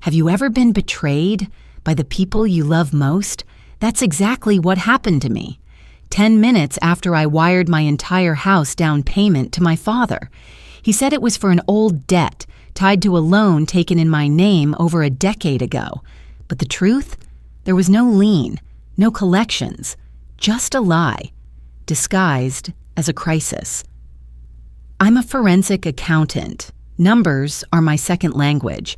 Have you ever been betrayed by the people you love most? That's exactly what happened to me. 10 minutes after I wired my entire house down payment to my father. He said it was for an old debt tied to a loan taken in my name over a decade ago. But the truth? There was no lien, no collections, just a lie, disguised as a crisis. I'm a forensic accountant. Numbers are my second language.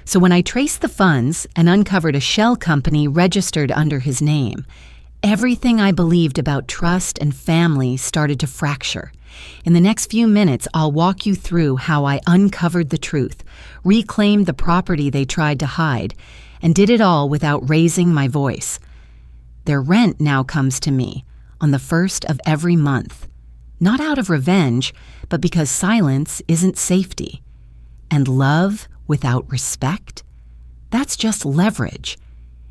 So when I traced the funds and uncovered a shell company registered under his name, everything I believed about trust and family started to fracture. In the next few minutes, I'll walk you through how I uncovered the truth, reclaimed the property they tried to hide, and did it all without raising my voice. Their rent now comes to me on the first of every month, not out of revenge, but because silence isn't safety. And love without respect? That's just leverage.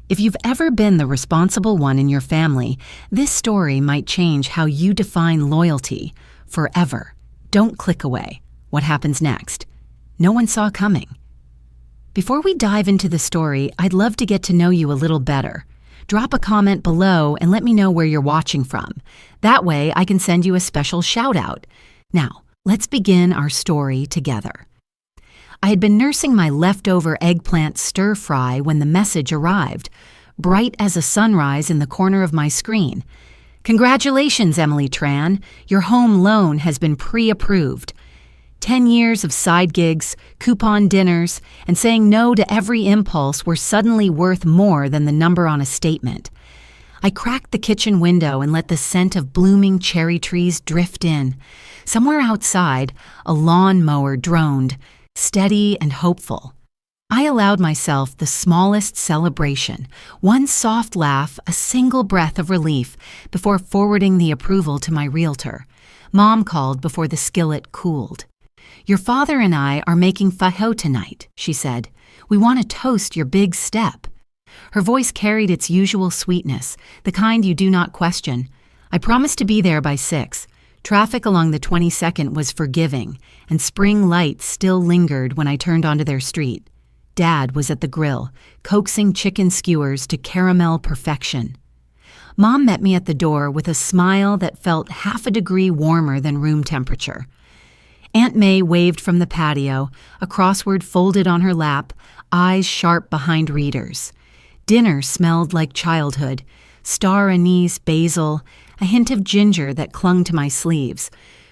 If you've ever been the responsible one in your family, this story might change how you define loyalty forever. Don't click away. What happens next? No one saw coming. Before we dive into the story, I'd love to get to know you a little better. Drop a comment below and let me know where you're watching from. That way I can send you a special shout out. Now, let's begin our story together. I had been nursing my leftover eggplant stir-fry when the message arrived, bright as a sunrise in the corner of my screen. Congratulations, Emily Tran. Your home loan has been pre-approved. 10 years of side gigs, coupon dinners, and saying no to every impulse were suddenly worth more than the number on a statement. I cracked the kitchen window and let the scent of blooming cherry trees drift in. Somewhere outside, a lawnmower droned, steady and hopeful. I allowed myself the smallest celebration, one soft laugh, a single breath of relief before forwarding the approval to my realtor. Mom called before the skillet cooled. Your father and I are making fajo tonight, she said. We want to toast your big step. Her voice carried its usual sweetness, the kind you do not question. I promised to be there by 6. Traffic along the 22nd was forgiving, and spring lights still lingered when I turned onto their street. Dad was at the grill, coaxing chicken skewers to caramel perfection. Mom met me at the door with a smile that felt half a degree warmer than room temperature. Aunt May waved from the patio, a crossword folded on her lap, eyes sharp behind readers. Dinner smelled like childhood, star anise, basil, a hint of ginger that clung to my sleeves.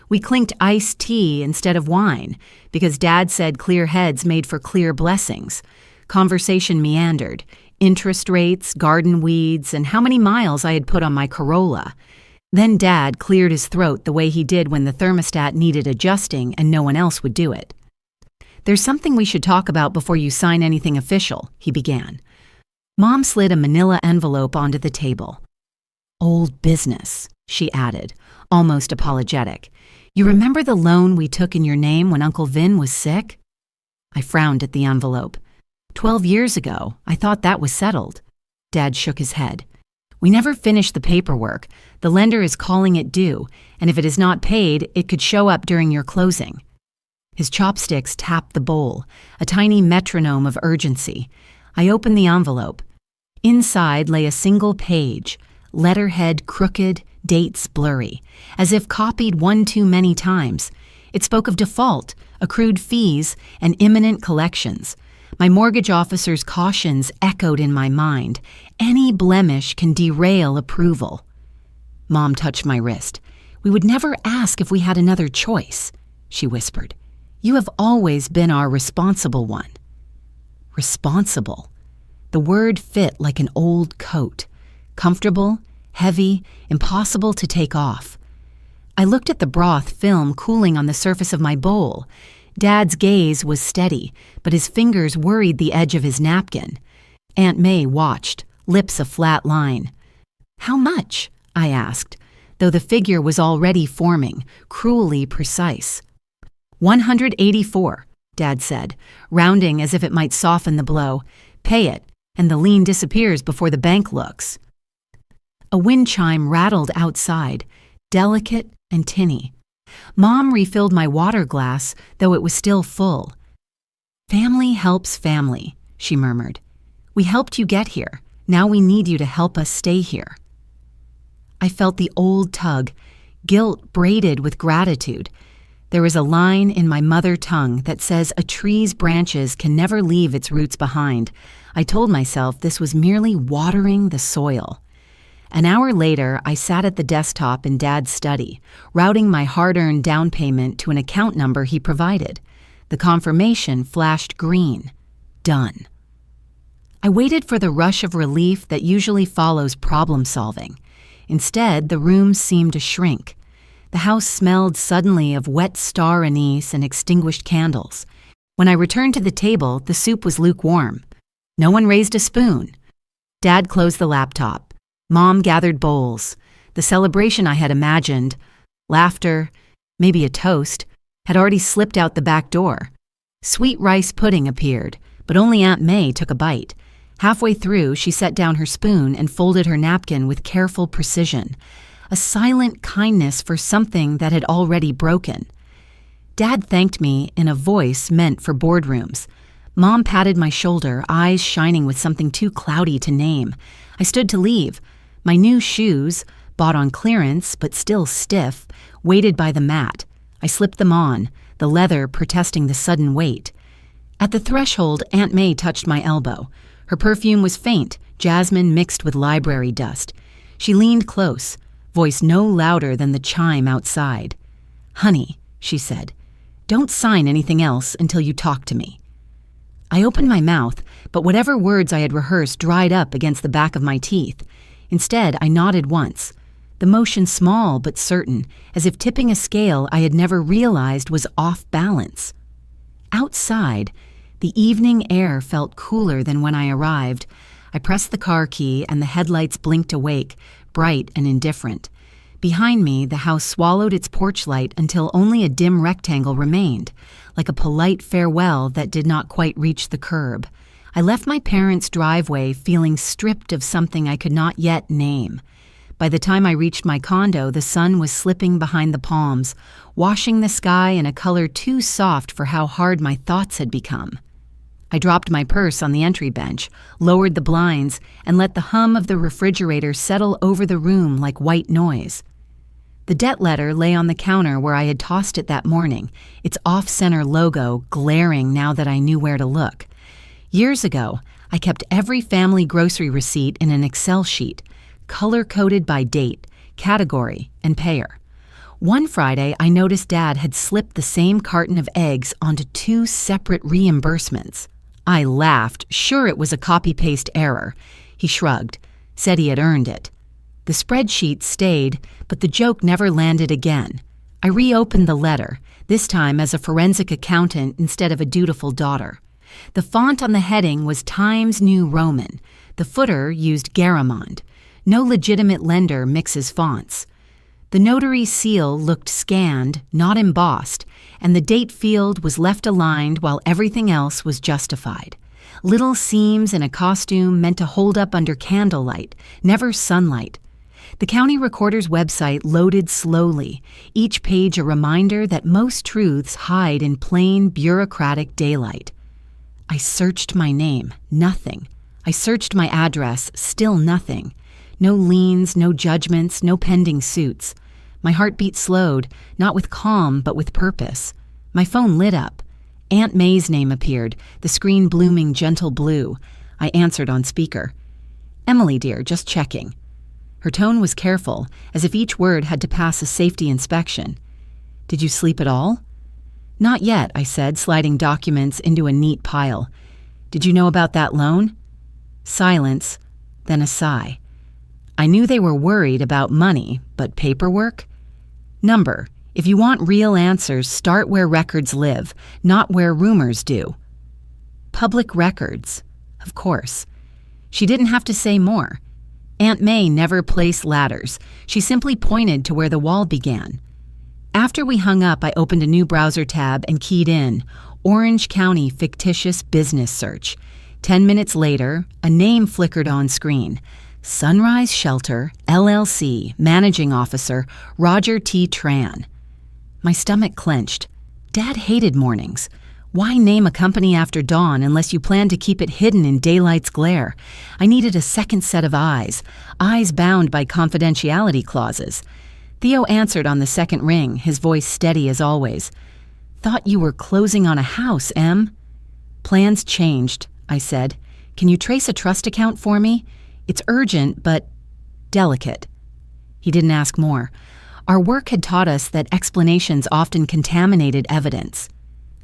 We clinked iced tea instead of wine, because Dad said clear heads made for clear blessings. Conversation meandered, interest rates, garden weeds, and how many miles I had put on my Corolla. Then Dad cleared his throat the way he did when the thermostat needed adjusting and no one else would do it. There's something we should talk about before you sign anything official, he began. Mom slid a manila envelope onto the table. Old business, she added, almost apologetic. You remember the loan we took in your name when Uncle Vin was sick? I frowned at the envelope. 12 years ago, I thought that was settled. Dad shook his head. We never finished the paperwork. The lender is calling it due, and if it is not paid, it could show up during your closing. His chopsticks tapped the bowl, a tiny metronome of urgency. I opened the envelope. Inside lay a single page, letterhead crooked, dates blurry, as if copied one too many times. It spoke of default, accrued fees, and imminent collections. My mortgage officer's cautions echoed in my mind. Any blemish can derail approval. Mom touched my wrist. We would never ask if we had another choice, she whispered. You have always been our responsible one. Responsible. The word fit like an old coat. Comfortable, heavy, impossible to take off. I looked at the broth film cooling on the surface of my bowl. Dad's gaze was steady, but his fingers worried the edge of his napkin. Aunt May watched, lips a flat line. How much? I asked, though the figure was already forming, cruelly precise. 184, Dad said, rounding as if it might soften the blow. Pay it, and the lien disappears before the bank looks. A wind chime rattled outside, delicate and tinny. Mom refilled my water glass, though it was still full. Family helps family, she murmured. "We helped you get here. Now we need you to help us stay here." I felt the old tug, guilt braided with gratitude. There is a line in my mother tongue that says a tree's branches can never leave its roots behind. I told myself this was merely watering the soil. An hour later, I sat at the desktop in Dad's study, routing my hard-earned down payment to an account number he provided. The confirmation flashed green. Done. I waited for the rush of relief that usually follows problem solving. Instead, the room seemed to shrink. The house smelled suddenly of wet star anise and extinguished candles. When I returned to the table, the soup was lukewarm. No one raised a spoon. Dad closed the laptop. Mom gathered bowls. The celebration I had imagined, laughter, maybe a toast, had already slipped out the back door. Sweet rice pudding appeared, but only Aunt May took a bite. Halfway through, she set down her spoon and folded her napkin with careful precision, a silent kindness for something that had already broken. Dad thanked me in a voice meant for boardrooms. Mom patted my shoulder, eyes shining with something too cloudy to name. I stood to leave. My new shoes, bought on clearance but still stiff, waited by the mat. I slipped them on, the leather protesting the sudden weight. At the threshold, Aunt May touched my elbow. Her perfume was faint, jasmine mixed with library dust. She leaned close, voice no louder than the chime outside. "Honey," she said, "don't sign anything else until you talk to me." I opened my mouth, but whatever words I had rehearsed dried up against the back of my teeth. Instead, I nodded once, the motion small but certain, as if tipping a scale I had never realized was off balance. Outside, the evening air felt cooler than when I arrived. I pressed the car key and the headlights blinked awake, bright and indifferent. Behind me, the house swallowed its porch light until only a dim rectangle remained, like a polite farewell that did not quite reach the curb. I left my parents' driveway feeling stripped of something I could not yet name. By the time I reached my condo, the sun was slipping behind the palms, washing the sky in a color too soft for how hard my thoughts had become. I dropped my purse on the entry bench, lowered the blinds, and let the hum of the refrigerator settle over the room like white noise. The debt letter lay on the counter where I had tossed it that morning, its off-center logo glaring now that I knew where to look. Years ago, I kept every family grocery receipt in an Excel sheet, color-coded by date, category, and payer. One Friday, I noticed Dad had slipped the same carton of eggs onto 2 separate reimbursements. I laughed, sure it was a copy-paste error. He shrugged, said he had earned it. The spreadsheet stayed, but the joke never landed again. I reopened the letter, this time as a forensic accountant instead of a dutiful daughter. The font on the heading was Times New Roman. The footer used Garamond. No legitimate lender mixes fonts. The notary seal looked scanned, not embossed, and the date field was left aligned while everything else was justified. Little seams in a costume meant to hold up under candlelight, never sunlight. The county recorder's website loaded slowly, each page a reminder that most truths hide in plain, bureaucratic daylight. I searched my name, nothing. I searched my address, still nothing. No liens, no judgments, no pending suits. My heartbeat slowed, not with calm, but with purpose. My phone lit up. Aunt May's name appeared, the screen blooming gentle blue. I answered on speaker. "Emily, dear, just checking." Her tone was careful, as if each word had to pass a safety inspection. "Did you sleep at all?" "Not yet," I said, sliding documents into a neat pile. "Did you know about that loan?" Silence, then a sigh. I knew they were worried about money, but paperwork? Number, if you want real answers, start where records live, not where rumors do. Public records, of course. She didn't have to say more. Aunt May never placed ladders. She simply pointed to where the wall began. After we hung up, I opened a new browser tab and keyed in Orange County Fictitious Business Search. 10 minutes later, a name flickered on screen. Sunrise Shelter, LLC, Managing Officer, Roger T. Tran. My stomach clenched. Dad hated mornings. Why name a company after dawn unless you plan to keep it hidden in daylight's glare? I needed a second set of eyes bound by confidentiality clauses. Theo answered on the second ring, his voice steady as always. "Thought you were closing on a house, Em." "Plans changed," I said. "Can you trace a trust account for me? It's urgent, but delicate." He didn't ask more. Our work had taught us that explanations often contaminated evidence.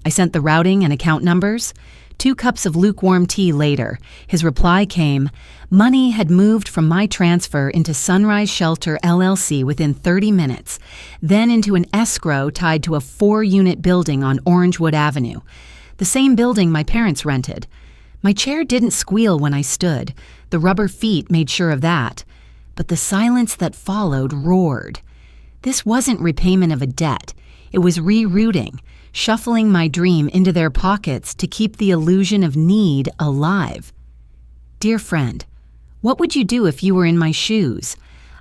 I sent the routing and account numbers. 2 cups of lukewarm tea later, his reply came, "Money had moved from my transfer into Sunrise Shelter LLC within 30 minutes, then into an escrow tied to a 4-unit building on Orangewood Avenue, the same building my parents rented." My chair didn't squeal when I stood. The rubber feet made sure of that. But the silence that followed roared. This wasn't repayment of a debt. It was rerouting, shuffling my dream into their pockets to keep the illusion of need alive. "Dear friend, what would you do if you were in my shoes?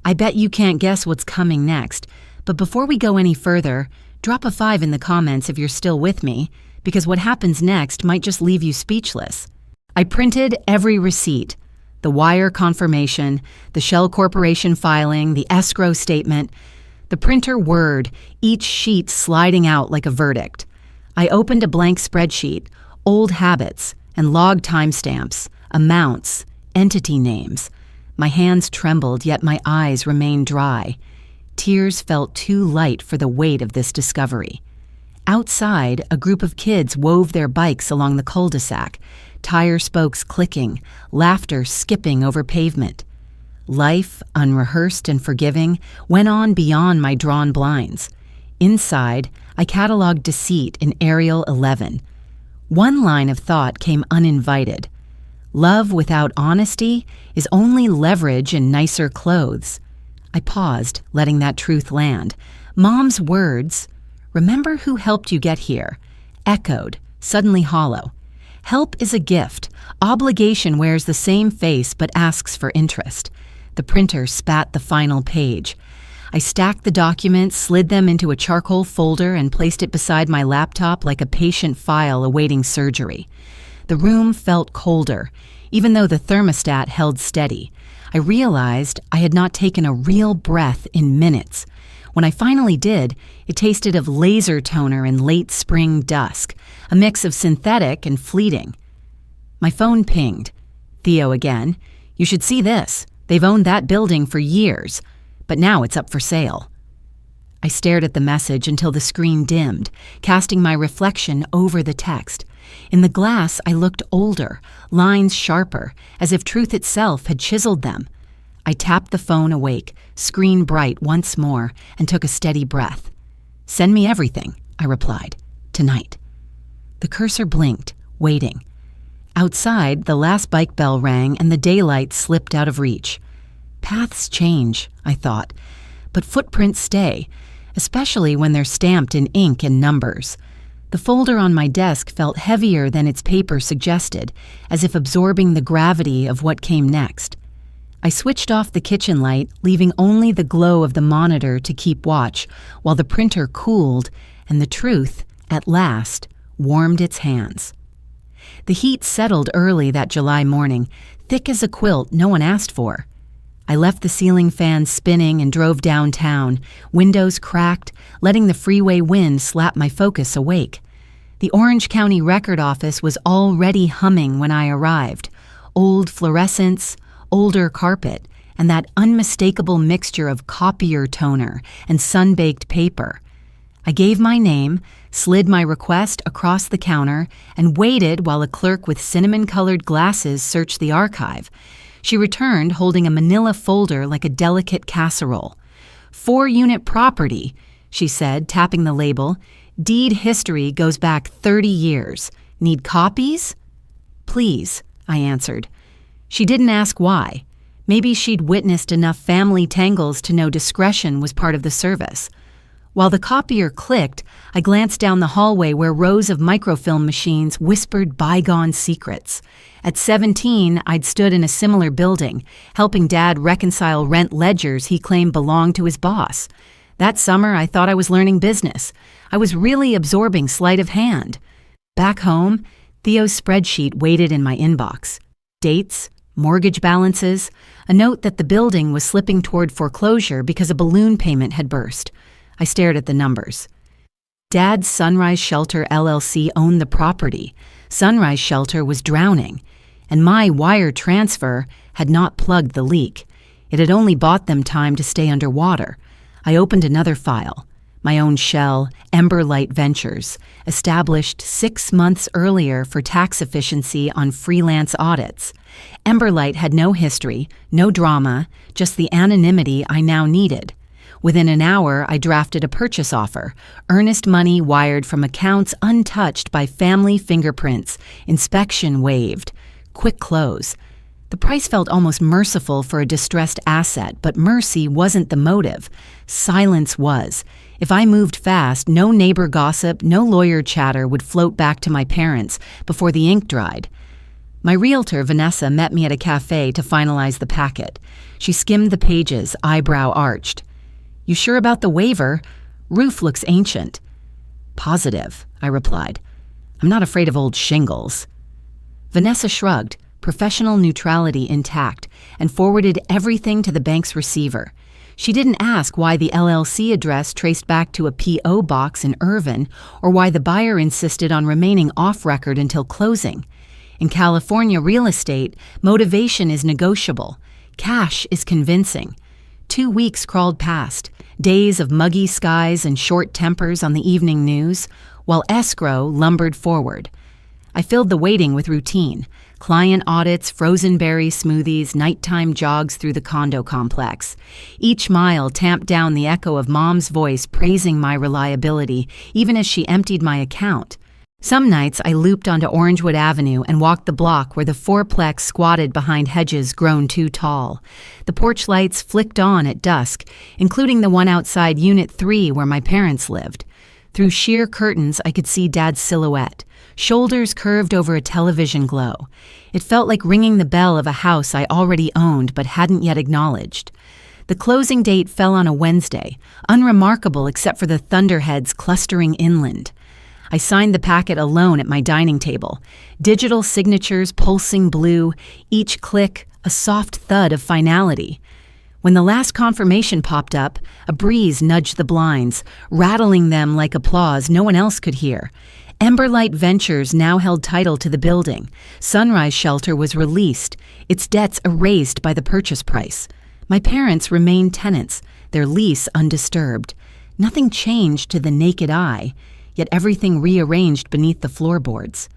I bet you can't guess what's coming next, but before we go any further, drop a 5 in the comments if you're still with me, because what happens next might just leave you speechless." I printed every receipt, the wire confirmation, the Shell Corporation filing, the escrow statement. The printer whirred, each sheet sliding out like a verdict. I opened a blank spreadsheet, old habits, and logged timestamps, amounts, entity names. My hands trembled, yet my eyes remained dry. Tears felt too light for the weight of this discovery. Outside, a group of kids wove their bikes along the cul-de-sac, tire spokes clicking, laughter skipping over pavement. Life, unrehearsed and forgiving, went on beyond my drawn blinds. Inside, I cataloged deceit in Arial 11. One line of thought came uninvited. Love without honesty is only leverage in nicer clothes. I paused, letting that truth land. Mom's words, "Remember who helped you get here," echoed, suddenly hollow. Help is a gift. Obligation wears the same face but asks for interest. The printer spat the final page. I stacked the documents, slid them into a charcoal folder, and placed it beside my laptop like a patient file awaiting surgery. The room felt colder, even though the thermostat held steady. I realized I had not taken a real breath in minutes. When I finally did, it tasted of laser toner and late spring dusk, a mix of synthetic and fleeting. My phone pinged. Theo again. "You should see this. They've owned that building for years, but now it's up for sale." I stared at the message until the screen dimmed, casting my reflection over the text. In the glass, I looked older, lines sharper, as if truth itself had chiseled them. I tapped the phone awake, screen bright once more, and took a steady breath. "Send me everything," I replied. "Tonight." The cursor blinked, waiting. Outside, the last bike bell rang and the daylight slipped out of reach. Paths change, I thought, but footprints stay, especially when they're stamped in ink and numbers. The folder on my desk felt heavier than its paper suggested, as if absorbing the gravity of what came next. I switched off the kitchen light, leaving only the glow of the monitor to keep watch, while the printer cooled and the truth, at last, warmed its hands. The heat settled early that July morning, thick as a quilt no one asked for. I left the ceiling fan spinning and drove downtown, windows cracked, letting the freeway wind slap my focus awake. The Orange County Record Office was already humming when I arrived. Old fluorescents, older carpet, and that unmistakable mixture of copier toner and sun-baked paper. I gave my name, slid my request across the counter, and waited while a clerk with cinnamon-colored glasses searched the archive. She returned holding a manila folder like a delicate casserole. 4-unit property, she said, tapping the label. Deed history goes back 30 years. Need copies? Please, I answered. She didn't ask why. Maybe she'd witnessed enough family tangles to know discretion was part of the service. While the copier clicked, I glanced down the hallway where rows of microfilm machines whispered bygone secrets. At 17, I'd stood in a similar building, helping Dad reconcile rent ledgers he claimed belonged to his boss. That summer, I thought I was learning business. I was really absorbing sleight of hand. Back home, Theo's spreadsheet waited in my inbox. Dates, mortgage balances, a note that the building was slipping toward foreclosure because a balloon payment had burst. I stared at the numbers. Dad's Sunrise Shelter LLC owned the property. Sunrise Shelter was drowning, and my wire transfer had not plugged the leak. It had only bought them time to stay underwater. I opened another file. My own shell, Emberlight Ventures, established 6 months earlier for tax efficiency on freelance audits. Emberlight had no history, no drama, just the anonymity I now needed. Within an hour, I drafted a purchase offer, earnest money wired from accounts untouched by family fingerprints, inspection waived, quick close. The price felt almost merciful for a distressed asset, but mercy wasn't the motive. Silence was. If I moved fast, no neighbor gossip, no lawyer chatter would float back to my parents before the ink dried. My realtor, Vanessa, met me at a cafe to finalize the packet. She skimmed the pages, eyebrow arched. "You sure about the waiver? Roof looks ancient." "Positive," I replied. "I'm not afraid of old shingles." Vanessa shrugged, professional neutrality intact, and forwarded everything to the bank's receiver. She didn't ask why the LLC address traced back to a P.O. box in Irvine or why the buyer insisted on remaining off record until closing. In California real estate, motivation is negotiable. Cash is convincing. 2 weeks crawled past, days of muggy skies and short tempers on the evening news, while escrow lumbered forward. I filled the waiting with routine. Client audits, frozen berry smoothies, nighttime jogs through the condo complex. Each mile tamped down the echo of Mom's voice praising my reliability, even as she emptied my account. Some nights I looped onto Orangewood Avenue and walked the block where the fourplex squatted behind hedges grown too tall. The porch lights flicked on at dusk, including the one outside Unit 3 where my parents lived. Through sheer curtains, I could see Dad's silhouette, shoulders curved over a television glow. It felt like ringing the bell of a house I already owned but hadn't yet acknowledged. The closing date fell on a Wednesday, unremarkable except for the thunderheads clustering inland. I signed the packet alone at my dining table, digital signatures pulsing blue, each click a soft thud of finality. When the last confirmation popped up, a breeze nudged the blinds, rattling them like applause no one else could hear. Emberlight Ventures now held title to the building. Sunrise Shelter was released, its debts erased by the purchase price. My parents remained tenants, their lease undisturbed. Nothing changed to the naked eye, yet everything rearranged beneath the floorboards.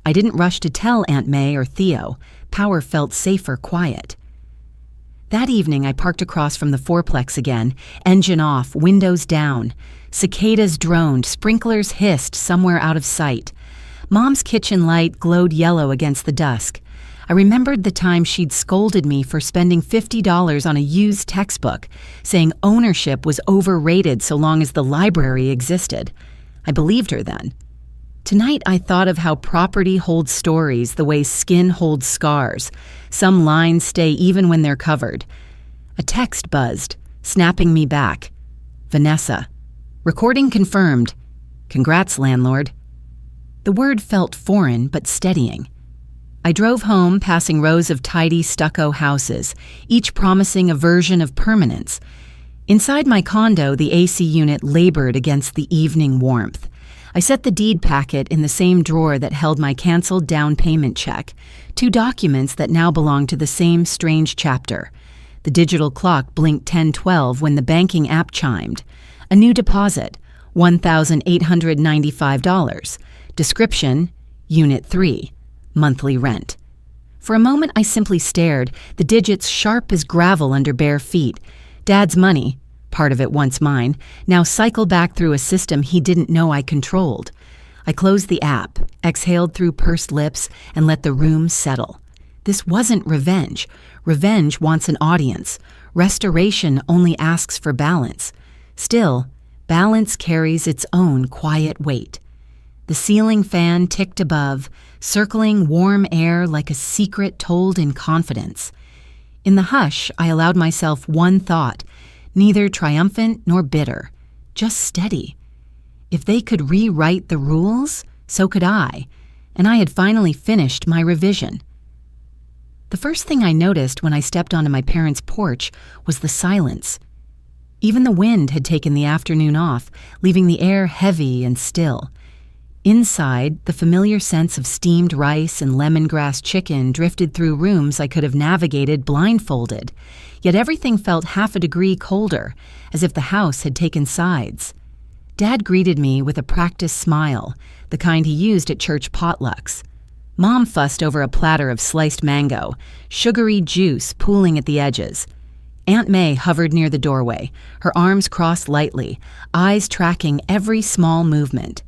I didn't rush to tell Aunt May or Theo. Power felt safer quiet. That evening, I parked across from the fourplex again, engine off, windows down. Cicadas droned, sprinklers hissed somewhere out of sight. Mom's kitchen light glowed yellow against the dusk. I remembered the time she'd scolded me for spending $50 on a used textbook, saying ownership was overrated so long as the library existed. I believed her then. Tonight I thought of how property holds stories the way skin holds scars. Some lines stay even when they're covered. A text buzzed, snapping me back. Vanessa. Recording confirmed. Congrats, landlord. The word felt foreign but steadying. I drove home, passing rows of tidy stucco houses, each promising a version of permanence. Inside my condo, the AC unit labored against the evening warmth. I set the deed packet in the same drawer that held my canceled down payment check, 2 documents that now belong to the same strange chapter. The digital clock blinked 10:12 when the banking app chimed. A new deposit, $1,895. Description, Unit 3, monthly rent. For a moment I simply stared, the digits sharp as gravel under bare feet. Dad's money, part of it once mine, now cycled back through a system he didn't know I controlled. I closed the app, exhaled through pursed lips, and let the room settle. This wasn't revenge. Revenge wants an audience. Restoration only asks for balance. Still, balance carries its own quiet weight. The ceiling fan ticked above, circling warm air like a secret told in confidence. In the hush, I allowed myself one thought, neither triumphant nor bitter, just steady. If they could rewrite the rules, So could I, and I had finally finished my revision. The first thing I noticed when I stepped onto my parents' porch was the silence. Even the wind had taken the afternoon off, leaving the air heavy and still. Inside, the familiar sense of steamed rice and lemongrass chicken drifted through rooms I could have navigated blindfolded, yet everything felt half a degree colder, as if the house had taken sides. Dad greeted me with a practiced smile, the kind he used at church potlucks. Mom fussed over a platter of sliced mango, sugary juice pooling at the edges. Aunt May hovered near the doorway, her arms crossed lightly, eyes tracking every small movement.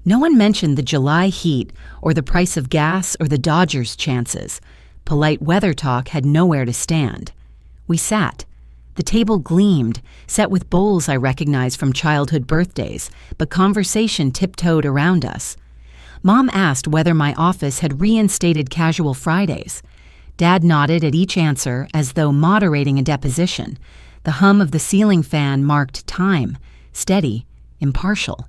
No one mentioned the July heat or the price of gas or the Dodgers' chances. Polite weather talk had nowhere to stand. We sat. The table gleamed, set with bowls I recognized from childhood birthdays, but conversation tiptoed around us. Mom asked whether my office had reinstated casual Fridays. Dad nodded at each answer as though moderating a deposition. The hum of the ceiling fan marked time, steady, impartial.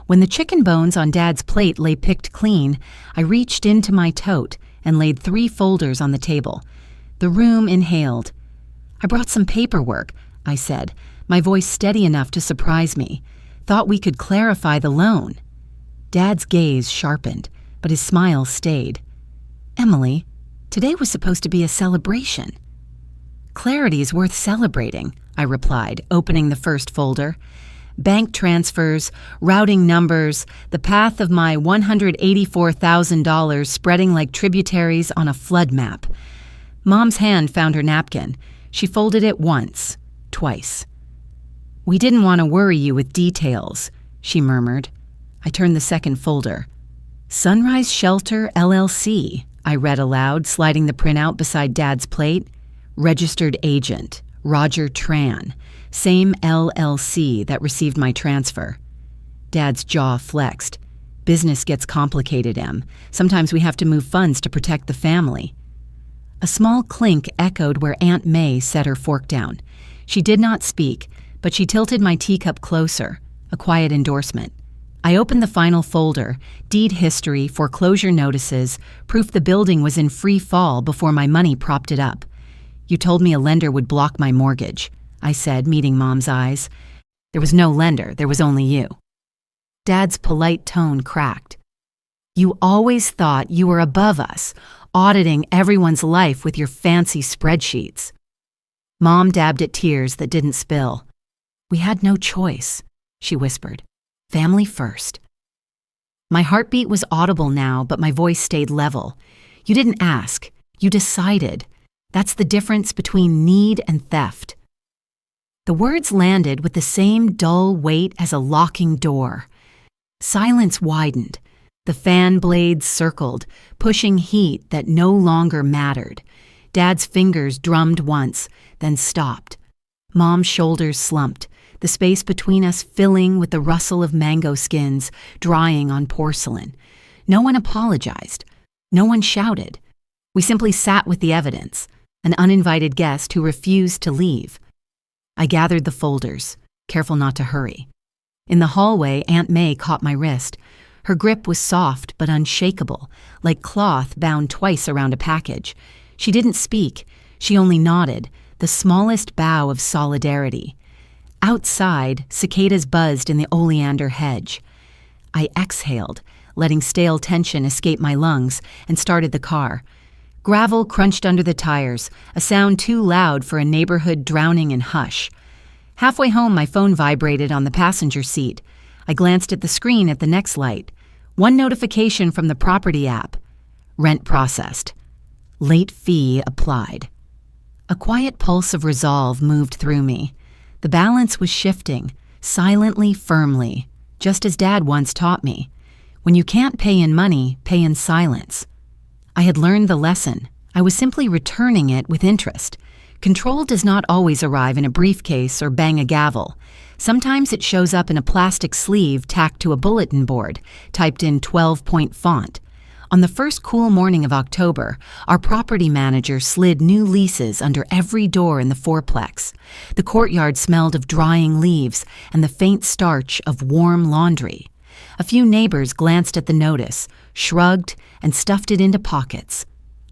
When the chicken bones on Dad's plate lay picked clean, I reached into my tote and laid 3 folders on the table. The room inhaled. "I brought some paperwork," I said, my voice steady enough to surprise me. "Thought we could clarify the loan." Dad's gaze sharpened, but his smile stayed. "Emily, today was supposed to be a celebration." "Clarity is worth celebrating," I replied, opening the first folder. Bank transfers, routing numbers, the path of my $184,000 spreading like tributaries on a flood map. Mom's hand found her napkin. She folded it once, twice. "We didn't want to worry you with details," she murmured. I turned the second folder. "Sunrise Shelter, LLC," I read aloud, sliding the printout beside Dad's plate. "Registered agent, Roger Tran. Same LLC that received my transfer." Dad's jaw flexed. "Business gets complicated, Em. Sometimes we have to move funds to protect the family." A small clink echoed where Aunt May set her fork down. She did not speak, but she tilted my teacup closer, a quiet endorsement. I opened the final folder, deed history, foreclosure notices, proof the building was in free fall before my money propped it up. "You told me a lender would block my mortgage," I said, meeting Mom's eyes. "There was no lender, there was only you." Dad's polite tone cracked. "You always thought you were above us, auditing everyone's life with your fancy spreadsheets." Mom dabbed at tears that didn't spill. "We had no choice," she whispered. "Family first." My heartbeat was audible now, but my voice stayed level. "You didn't ask, you decided. That's the difference between need and theft." The words landed with the same dull weight as a locking door. Silence widened. The fan blades circled, pushing heat that no longer mattered. Dad's fingers drummed once, then stopped. Mom's shoulders slumped, the space between us filling with the rustle of mango skins drying on porcelain. No one apologized. No one shouted. We simply sat with the evidence, an uninvited guest who refused to leave. I gathered the folders, careful not to hurry. In the hallway, Aunt May caught my wrist. Her grip was soft but unshakable, like cloth bound twice around a package. She didn't speak. She only nodded, the smallest bow of solidarity. Outside, cicadas buzzed in the oleander hedge. I exhaled, letting stale tension escape my lungs, and started the car. Gravel crunched under the tires, a sound too loud for a neighborhood drowning in hush. Halfway home, my phone vibrated on the passenger seat. I glanced at the screen at the next light. One notification from the property app. Rent processed. Late fee applied. A quiet pulse of resolve moved through me. The balance was shifting, silently, firmly, just as Dad once taught me. When you can't pay in money, pay in silence. I had learned the lesson. I was simply returning it with interest. Control does not always arrive in a briefcase or bang a gavel. Sometimes it shows up in a plastic sleeve tacked to a bulletin board, typed in 12-point font. On the first cool morning of October, our property manager slid new leases under every door in the fourplex. The courtyard smelled of drying leaves and the faint starch of warm laundry. A few neighbors glanced at the notice, shrugged, and stuffed it into pockets.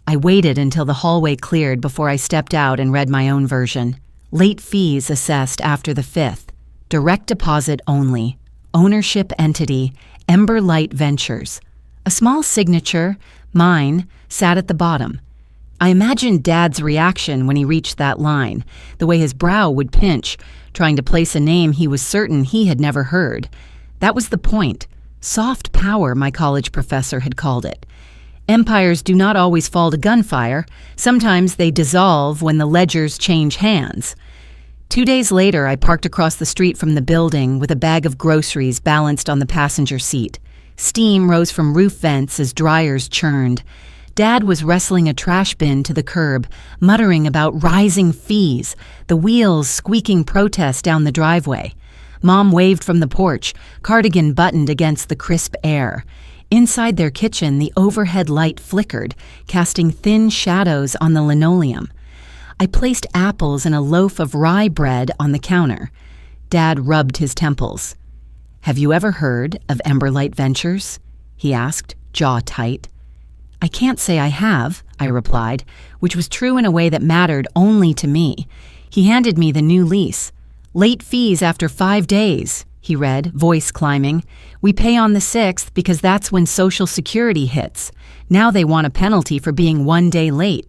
I waited until the hallway cleared before I stepped out and read my own version. Late fees assessed after the 5th. Direct deposit only. Ownership entity, Ember Light Ventures. A small signature, mine, sat at the bottom. I imagined Dad's reaction when he reached that line, the way his brow would pinch, trying to place a name he was certain he had never heard. That was the point. Soft power, my college professor had called it. Empires do not always fall to gunfire. Sometimes they dissolve when the ledgers change hands. 2 days later, I parked across the street from the building with a bag of groceries balanced on the passenger seat. Steam rose from roof vents as dryers churned. Dad was wrestling a trash bin to the curb, muttering about rising fees, the wheels squeaking protest down the driveway. Mom waved from the porch, cardigan buttoned against the crisp air. Inside their kitchen, the overhead light flickered, casting thin shadows on the linoleum. I placed apples and a loaf of rye bread on the counter. Dad rubbed his temples. "Have you ever heard of Ember Light Ventures?" he asked, jaw tight. "I can't say I have," I replied, which was true in a way that mattered only to me. He handed me the new lease. "Late fees after 5 days," he read, voice climbing. "We pay on the 6th because that's when Social Security hits. Now they want a penalty for being 1 day late."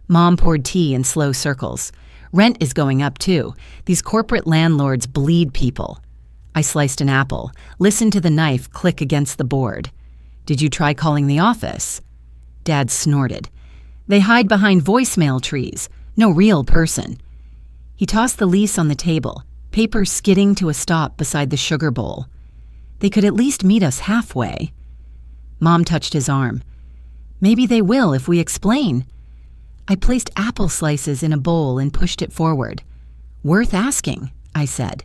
Mom poured tea in slow circles. "Rent is going up, too. These corporate landlords bleed people." I sliced an apple, listened to the knife click against the board. "Did you try calling the office?" Dad snorted. "They hide behind voicemail trees. No real person." He tossed the lease on the table, paper skidding to a stop beside the sugar bowl. "They could at least meet us halfway." Mom touched his arm. "Maybe they will if we explain." I placed apple slices in a bowl and pushed it forward. "Worth asking," I said.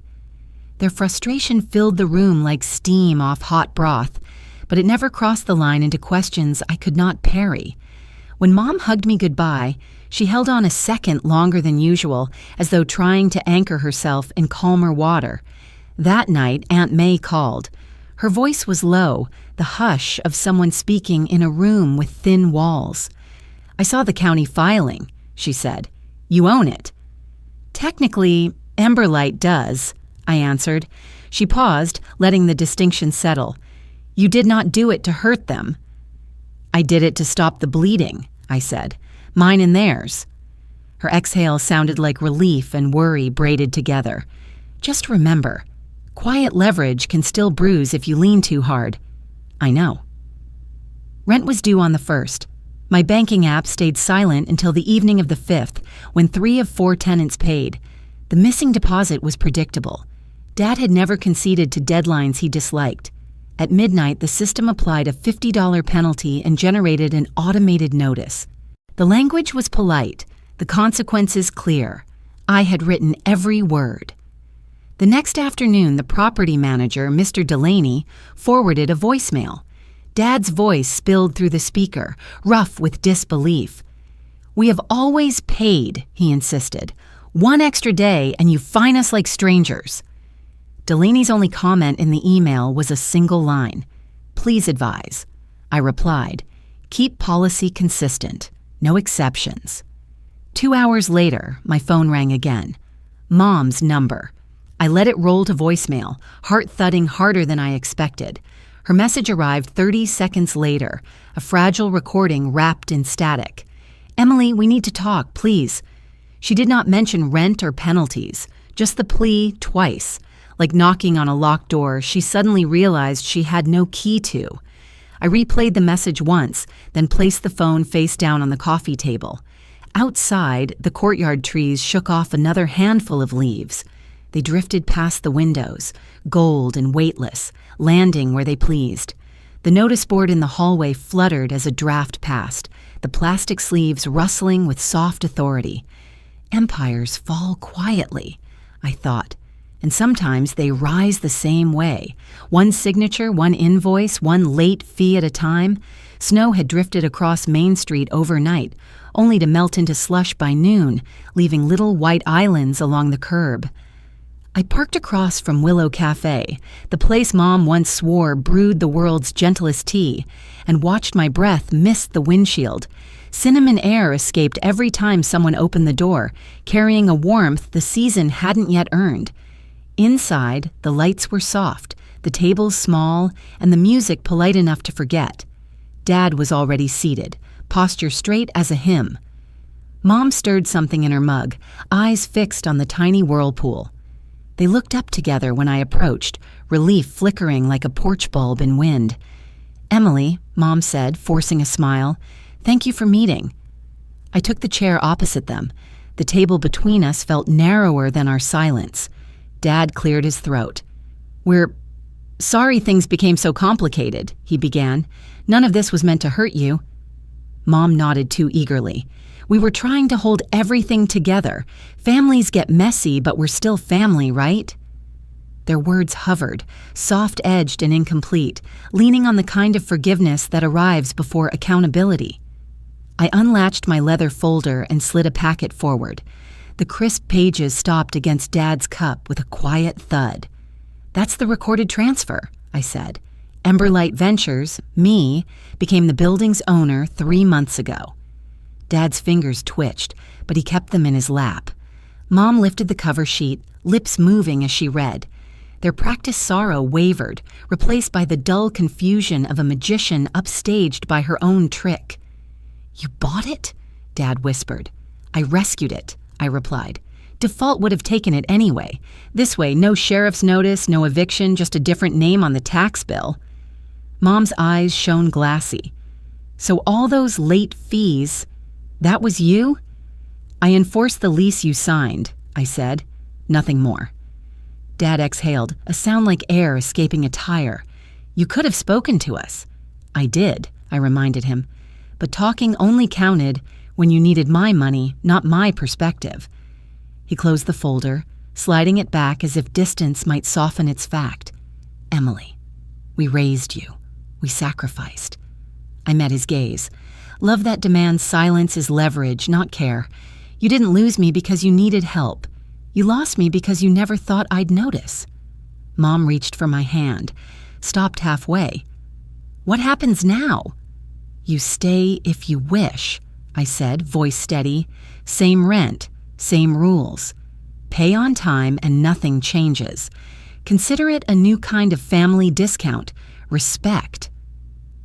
Their frustration filled the room like steam off hot broth, but it never crossed the line into questions I could not parry. When Mom hugged me goodbye, she held on a second longer than usual, as though trying to anchor herself in calmer water. That night, Aunt May called. Her voice was low, the hush of someone speaking in a room with thin walls. "I saw the county filing," she said. "You own it." "Technically, Emberlight does," I answered. She paused, letting the distinction settle. "You did not do it to hurt them." "I did it to stop the bleeding," I said. "Mine and theirs." Her exhale sounded like relief and worry braided together. "Just remember, quiet leverage can still bruise if you lean too hard." "I know." Rent was due on the 1st. My banking app stayed silent until the evening of the 5th, when 3 of 4 tenants paid. The missing deposit was predictable. Dad had never conceded to deadlines he disliked. At midnight, the system applied a $50 penalty and generated an automated notice. The language was polite, the consequences clear. I had written every word. The next afternoon, the property manager, Mr. Delaney, forwarded a voicemail. Dad's voice spilled through the speaker, rough with disbelief. "We have always paid," he insisted. "1 extra day and you fine us like strangers." Delaney's only comment in the email was a single line. "Please advise." I replied, "Keep policy consistent. No exceptions." 2 hours later, my phone rang again. Mom's number. I let it roll to voicemail, heart thudding harder than I expected. Her message arrived 30 seconds later, a fragile recording wrapped in static. "Emily, we need to talk, please." She did not mention rent or penalties, just the plea twice. Like knocking on a locked door, she suddenly realized she had no key to. I replayed the message once, then placed the phone face down on the coffee table. Outside, the courtyard trees shook off another handful of leaves. They drifted past the windows, gold and weightless, landing where they pleased. The notice board in the hallway fluttered as a draft passed, the plastic sleeves rustling with soft authority. Empires fall quietly, I thought, and sometimes they rise the same way. One signature, one invoice, one late fee at a time. Snow had drifted across Main Street overnight, only to melt into slush by noon, leaving little white islands along the curb. I parked across from Willow Cafe, the place Mom once swore brewed the world's gentlest tea, and watched my breath mist the windshield. Cinnamon air escaped every time someone opened the door, carrying a warmth the season hadn't yet earned. Inside, the lights were soft, the tables small, and the music polite enough to forget. Dad was already seated, posture straight as a hymn. Mom stirred something in her mug, eyes fixed on the tiny whirlpool. They looked up together when I approached, relief flickering like a porch bulb in wind. "Emily," Mom said, forcing a smile, "thank you for meeting." I took the chair opposite them. The table between us felt narrower than our silence. Dad cleared his throat. "We're sorry things became so complicated," he began. "None of this was meant to hurt you." Mom nodded too eagerly. "We were trying to hold everything together. Families get messy, but we're still family, right?" Their words hovered, soft-edged and incomplete, leaning on the kind of forgiveness that arrives before accountability. I unlatched my leather folder and slid a packet forward. The crisp pages stopped against Dad's cup with a quiet thud. "That's the recorded transfer," I said. "Emberlight Ventures, me, became the building's owner 3 months ago." Dad's fingers twitched, but he kept them in his lap. Mom lifted the cover sheet, lips moving as she read. Their practiced sorrow wavered, replaced by the dull confusion of a magician upstaged by her own trick. "You bought it?" Dad whispered. "I rescued it," I replied. "Default would have taken it anyway. This way, no sheriff's notice, no eviction, just a different name on the tax bill." Mom's eyes shone glassy. "So all those late fees, that was you?" "I enforced the lease you signed," I said. "Nothing more." Dad exhaled, a sound like air escaping a tire. "You could have spoken to us." "I did," I reminded him. "But talking only counted when you needed my money, not my perspective." He closed the folder, sliding it back as if distance might soften its fact. "Emily, we raised you. We sacrificed." I met his gaze. "Love that demands silence is leverage, not care. You didn't lose me because you needed help. You lost me because you never thought I'd notice." Mom reached for my hand, stopped halfway. "What happens now?" "You stay if you wish," I said, voice steady. "Same rent, same rules. Pay on time and nothing changes. Consider it a new kind of family discount. Respect."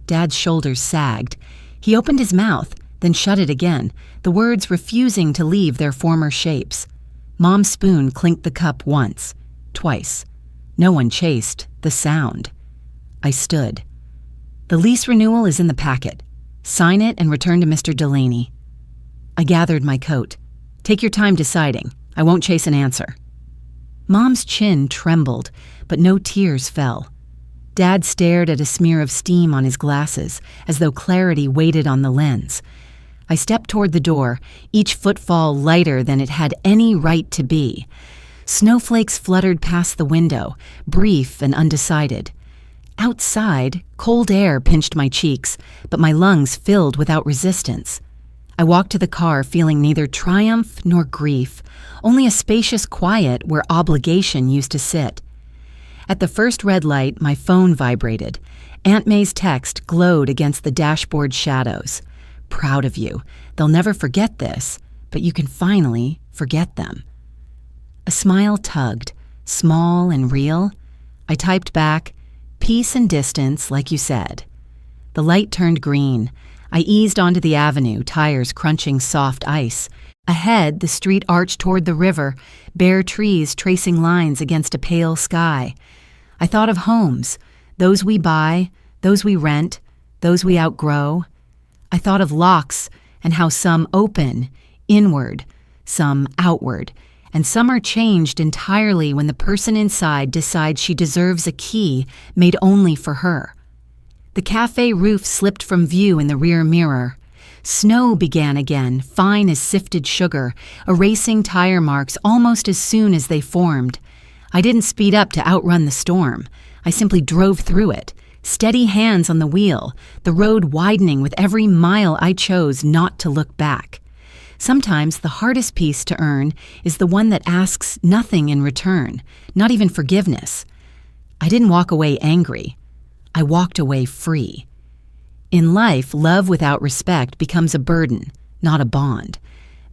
Dad's shoulders sagged. He opened his mouth, then shut it again, the words refusing to leave their former shapes. Mom's spoon clinked the cup once, twice. No one chased the sound. I stood. "The lease renewal is in the packet. Sign it and return to Mr. Delaney." I gathered my coat. "Take your time deciding. I won't chase an answer." Mom's chin trembled, but no tears fell. Dad stared at a smear of steam on his glasses, as though clarity waited on the lens. I stepped toward the door, each footfall lighter than it had any right to be. Snowflakes fluttered past the window, brief and undecided. Outside, cold air pinched my cheeks, but my lungs filled without resistance. I walked to the car feeling neither triumph nor grief, only a spacious quiet where obligation used to sit. At the first red light, my phone vibrated. Aunt May's text glowed against the dashboard shadows. "Proud of you. They'll never forget this, but you can finally forget them." A smile tugged, small and real. I typed back, "Peace and distance, like you said." The light turned green. I eased onto the avenue, tires crunching soft ice. Ahead, the street arched toward the river, bare trees tracing lines against a pale sky. I thought of homes, those we buy, those we rent, those we outgrow. I thought of locks and how some open, inward, some outward, and some are changed entirely when the person inside decides she deserves a key made only for her. The cafe roof slipped from view in the rear mirror. Snow began again, fine as sifted sugar, erasing tire marks almost as soon as they formed. I didn't speed up to outrun the storm. I simply drove through it, steady hands on the wheel, the road widening with every mile I chose not to look back. Sometimes the hardest peace to earn is the one that asks nothing in return, not even forgiveness. I didn't walk away angry. I walked away free. In life, love without respect becomes a burden, not a bond.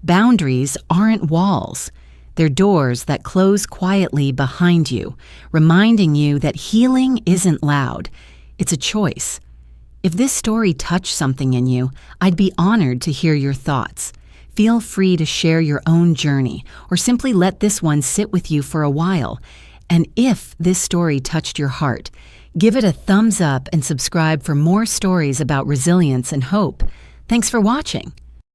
Boundaries aren't walls. They're doors that close quietly behind you, reminding you that healing isn't loud. It's a choice. If this story touched something in you, I'd be honored to hear your thoughts. Feel free to share your own journey, or simply let this one sit with you for a while. And if this story touched your heart, give it a thumbs up and subscribe for more stories about resilience and hope. Thanks for watching.